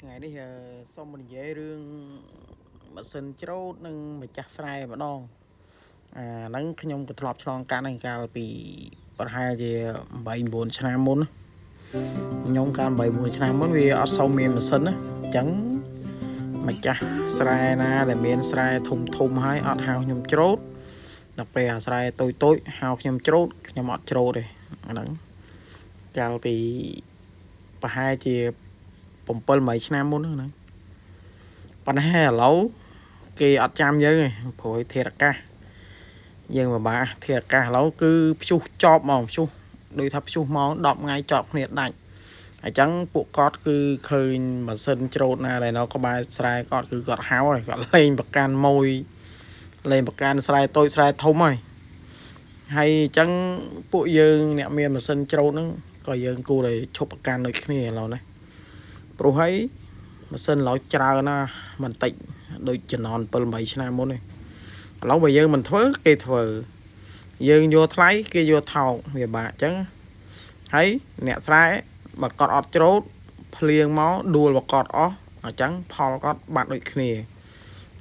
ថ្ងៃនេះសូមនិយាយរឿងម៉ាស៊ីនច្រូតនិងម្ចាស់ស្រែម្ដងហ្នឹងខ្ញុំក៏ធ្លាប់ឆ្លងកាត់ហ្នឹងកាលពីប្រហែលជា8 9ឆ្នាំមុនខ្ញុំកាល8 9ឆ្នាំមុនវាអត់សូវមានម៉ាស៊ីនណាអញ្ចឹងម្ចាស់ស្រែណាដែលមានស្រែធំធំហើយអត់ហៅខ្ញុំច្រូតដល់ពេលអាស្រែតូចតូចហៅខ្ញុំច្រូតខ្ញុំអត់ច្រូតទេហ្នឹងកាលពីប្រហែលជា7 8ឆ្នាំមុនហ្នឹងប៉ុន្តែឥឡូវគេអត់ចាំយើងទេព្រោះធាតុអាកាសយើងពិបាកធាតុអាកាសឥឡូវគឺព្យុះចប់មកព្យុះដូចថាព្យុះមក10ថ្ងៃចប់គ្នាដាច់អញ្ចឹងពួកគាត់គឺឃើញម៉ាស៊ីនច្រូតណាដែលនៅក្បែរស្រែគាត់គឺគាត់ហៅហើយគាត់លេងប្រកាន់ម៉ួយលេងប្រកាន់ស្រែតូចស្រែធំហើយអញ្ចឹងពួកយើងអ្នកមានម៉ាស៊ីនច្រូតហ្នឹងក៏យើងគួរតែឈប់ប្រកាន់ដូចគ្នាឥឡូវណាព្រោះហើយម៉ាស៊ីនឡើយច្រើនណាស់មិនតិចដូចជំនាន់7 8ឆ្នាំមុនទេឥឡូវបើយើងមិនធ្វើគេធ្វើយើងយកថ្លៃគេយកថោកវាបាក់អញ្ចឹងហើយអ្នកស្រែបើគាត់អត់ច្រូតភ្លៀងមកដួលបើគាត់អស់អញ្ចឹងផលគាត់បាត់ដូចគ្នា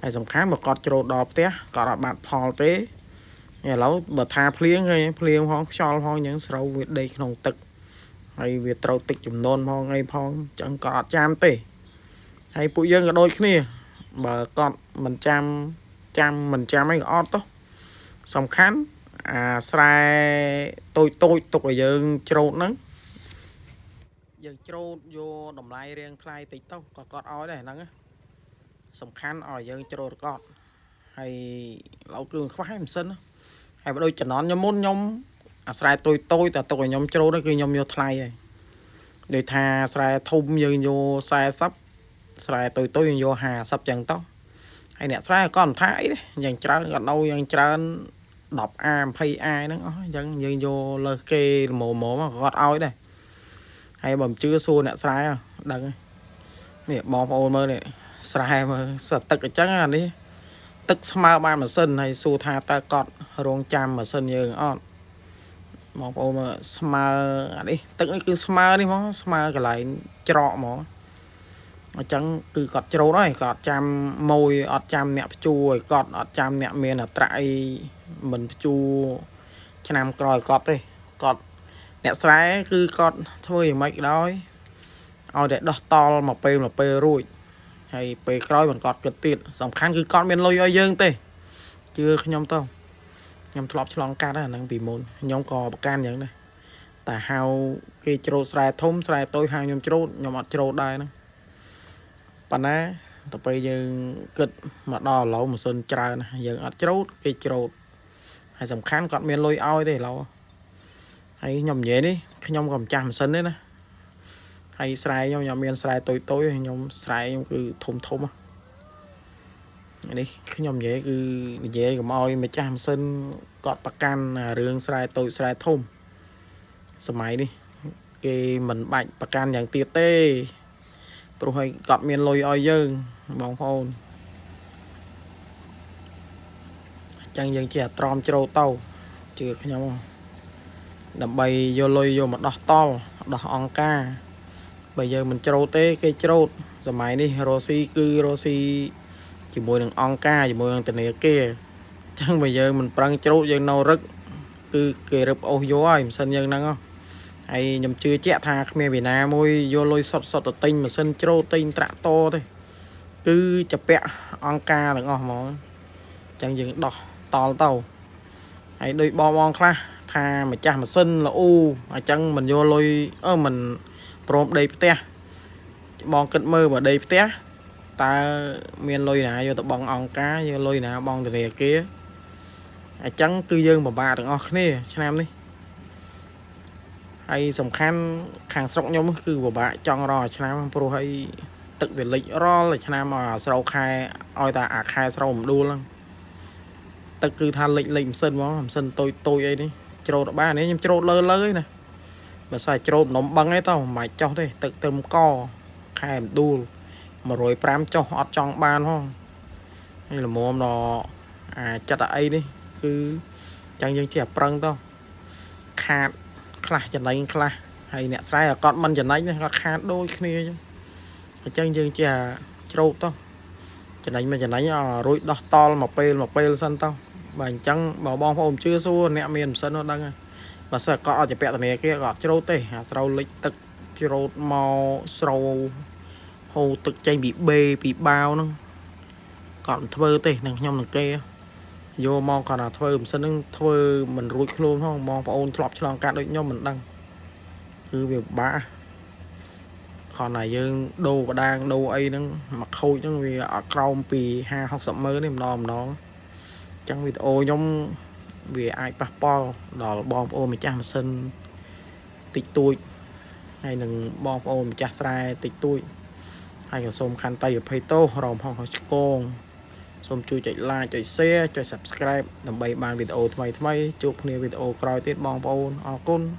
ហើយសំខាន់បើគាត់ច្រូតដល់ផ្ទះគាត់អត់បាត់ផលទេឥឡូវបើថាភ្លៀងហើយភ្លៀងផងខ្យល់ផងអញ្ចឹងស្រូវវាដេកក្នុងទឹកហើយវាត្រូវទឹកចំនួនផងអីផងអញ្ចឹងក៏អត់ចាំទេហើយពួកយើងក៏ដូចគ្នាបើគាត់មិនចាំមិនចាំអីក៏អត់ទៅសំខាន់អាស្រែតូចតូចទុកឲ្យយើងច្រូតហ្នឹងយើងច្រូតយកតម្លៃរៀងថ្លៃតិចទៅក៏គាត់ឲ្យដែរហ្នឹងសំខាន់ឲ្យយើងច្រូតគាត់ហើយឡូវគឺខ្វះម៉ាស៊ីនហើយបើដូចជំនាន់ខ្ញុំមុនខ្ញុំអាស្រែតូចតូចតែទុកឲ្យខ្ញុំច្រូតគឺខ្ញុំយកថ្លៃហើយដូចថាស្រែធំយើងយក40ស្រែតូចតូចយើងយក50ចឹងទៅហើយអ្នកស្រែក៏មិនថាអីទេយ៉ាងច្រើនក៏ដូរយ៉ាងច្រើន10A 20A ហ្នឹងអស់អញ្ចឹងយើងយកលើសគេល្មមៗគាត់ឲ្យដែរហើយបើមិនជឿសួរអ្នកស្រែដឹងនេះបងប្អូនមើលនេះស្រែមើលសទឹកអញ្ចឹងអានេះទឹកស្មើបានម៉ាស៊ីនហើយសួរថាតើគាត់រងចាំម៉ាស៊ីនយើងអត់បងប្អូនមើលស្មើអានេះទឹកនេះគឺស្មើនេះហ្មងស្មើកន្លែងច្រកហ្មងអញ្ចឹងគឺគាត់ច្រូតហើយគាត់ចាំម៉ួយអត់ចាំអ្នកភ្ជួរឲ្យគាត់អត់ចាំអ្នកមានអត្រាអីមិនភ្ជួរឆ្នាំក្រោយគាត់ទេគាត់អ្នកស្រែគឺគាត់ធ្វើយ៉ាងម៉េចដោយឲ្យតែដោះតល់មកពេលរួចហើយពេលក្រោយមិនគាត់គិតទៀតសំខាន់គឺគាត់មានលុយឲ្យយើងទេជឿខ្ញុំទៅខ្ញុំធ្លាប់ឆ្លងកាត់ហ្នឹងពីមុនខ្ញុំក៏ប្រកាន់យ៉ាងដែរតែហៅគេច្រូតស្រែធំស្រែតូចហៅខ្ញុំច្រូតខ្ញុំអត់ច្រូតដែរហ្នឹងប៉ុន្តែទៅពេលយើងគិតមកដល់ឥឡូវម៉ាស៊ីនច្រើនយើងអត់ច្រូតគេច្រូតហើយសំខាន់គាត់មានលុយឲ្យទេឥឡូវហើយខ្ញុំនិយាយនេះខ្ញុំក៏ម្ចាស់ម៉ាស៊ីនទេណាហើយស្រែខ្ញុំមានស្រែតូចតូចខ្ញុំស្រែខ្ញុំគឺធំនេះខ្ញុំនិយាយគឺនិយាយកុំឲ្យម្ចាស់ម៉ាស៊ីនគាត់ប្រកាន់រឿងស្រែតូចស្រែធំសម័យនេះគេមិនបាច់ប្រកាន់យ៉ាងទៀតទេព្រោះឲ្យគាត់មានលុយឲ្យយើងបងប្អូនអញ្ចឹងយើងជាអាត្រមច្រូតទៅជឿខ្ញុំដើម្បីយកលុយយកមកដោះតល់ដោះអង្គការបើយើងមិនច្រូតទេគេច្រូតសម័យនេះរ៉ូស៊ីគឺរ៉ូស៊ីជាមួយនឹងអង្គការជាមួយនឹងធនាគារអញ្ចឹងបើយើងមិនប្រឹងច្រូតយើងនៅរឹកគឺគេរឹបអូសយកហើយម៉ាស៊ីនយើងហ្នឹងហើយខ្ញុំជឿជាក់ថាគ្មានវិណាមួយយកលុយសុទ្ធទៅទិញម៉ាស៊ីនច្រូតទិញត្រាក់តរទេគឺចាពាក់អង្គការទាំងអស់ហ្មងអញ្ចឹងយើងដោះតល់ទៅហើយដូចបងខ្លះថាម្ចាស់ម៉ាស៊ីនល្អអញ្ចឹងមិនយកលុយមិនព្រមដេកផ្ទះបងគិតមើលបើដេកផ្ទះតើមានលុយណាយកទៅបង់អង្គការយកលុយណាបង់ធនាគារអញ្ចឹងគឺយើងពិបាកទាំងអស់គ្នាឆ្នាំនេះហើយសំខាន់ខាងស្រុកខ្ញុំគឺពិបាកចង់រកឆ្នាំព្រោះហើយទឹកវាលិចរាល់ឆ្នាំមកស្រូវខែឲ្យតែអាខែស្រូវម្ដួលហ្នឹងទឹកគឺថាលិចម៉ាស៊ីនហ្មងម៉ាស៊ីនតូចអីនេះច្រូតបាននេះខ្ញុំច្រូតលើឯណាបើស្អែកច្រូតនំបឹងឯទៅមិនបាច់ចោះទេទឹកត្រឹមកខែម្ដួល150ចុះអត់ចង់បានហងហើយល្មមដល់ចិត្តអីនេះគឺចឹងយើងជាប្រឹងទៅខាតខ្លះចំណេញខ្លះហើយអ្នកស្រែគាត់មិនចំណេញគាត់ខាតដូចគ្នាចឹង chẳng dương chà trâu tao cho nãy rồi đo to một pel sân tao bà chẳng bảo bom hôm chưa xua nẹ miền sân nó đang bà sợ có chỉ bẹt này kia gọt trâu tê trâu lịch tực trâu màu trâu hồ tực chanh bị bao nó còn thơ tê nè nhom nè kê vô mong còn là thơ sân nó thơ mình rụi luôn không mong ôn thọp cho lòng cạn đôi nhau mình đăng cứ việc bả còn này dương đô và đang đô ấy nó mặc khôi chứ vì ở trong vì ha học sậm mới nên nòm nó chẳng vì ô nhóm vì ai passport đó là bom ô mà cha mà sân tịch tôi hay đừng bom ô mà cha sai tịch tôi hay là xôm khăn tay ở pay tô ròm hong học con xôm chui chạy like chạy share chạy subscribe làm bay ban video thay chụp video coi tiết bom ô con